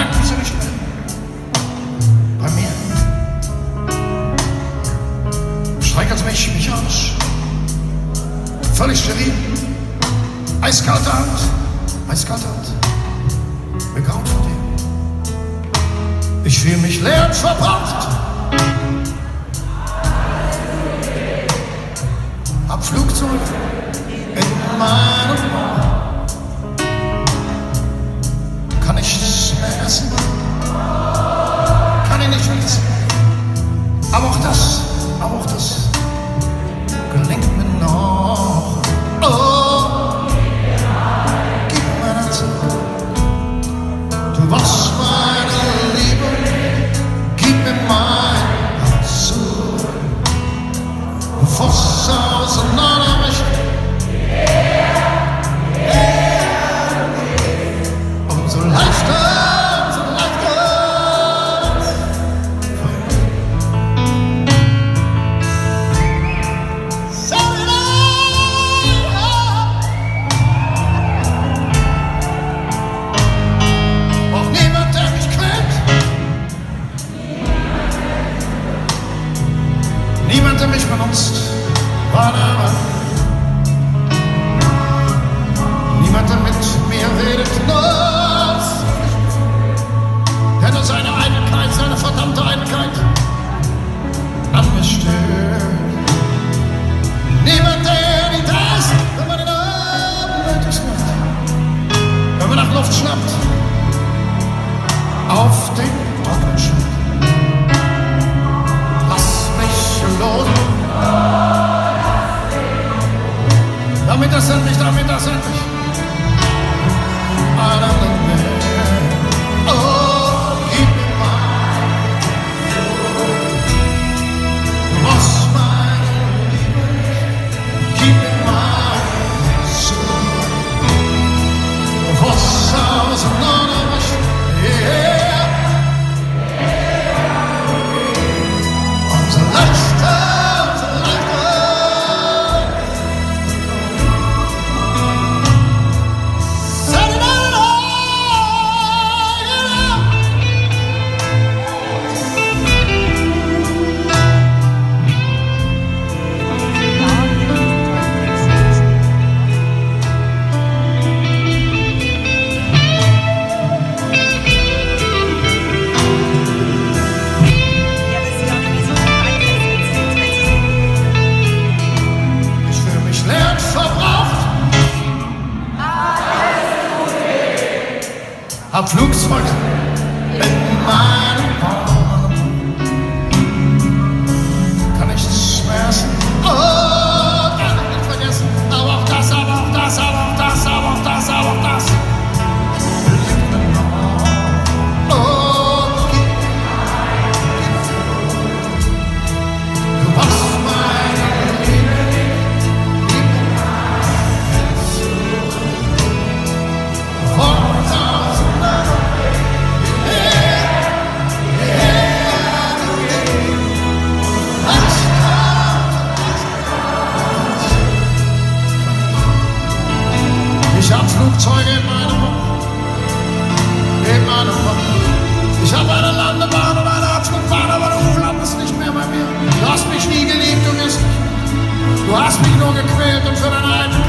Gedanken sind nicht mehr bei mir. Streichelt mich aus, völlig steril, eiskalte Hand, begraut von dir. Ich fühle mich leer und verbraucht, hab Flugzeug in meinem Bauch. Kann nichts mehr essen, kann ich nicht essen. Aber auch das gelingt mir noch. Oh, gib mir dazu. Du warst meine Liebe, gib mir mein Herz zurück. Bevor es auseinanderbricht, umso leichter. Niemand, der mich benutzt, war der Mann. Niemand, der mit mir redet, der nur seine Einigkeit, seine verdammte Einigkeit an mir stört. Niemand, der nicht da ist, wenn man den Abend nötig macht, wenn man nach Luft schnappt, auf den Trocknen schaut. Damit das endlich. Oh, gib mir mein. Du warst meine Liebe, gib mir mein Sohn. Du warst auseinanderbricht, umso leichter. Hab Flugzeug in meinem Bauch, kann nichts mehr essen. Oh, kann ich nicht vergessen. Aber auch das. Liegt mir noch. Oh, du warst meine Liebe, gib mir mein Herz zurück. Ich hab Flugzeuge in meinem Bauch. Ich hab eine Landebahn und eine Abflugbahn, aber du landest nicht mehr bei mir. Du hast mich nie geliebt, du wirst nicht. Du hast mich nur gequält und für deine eigene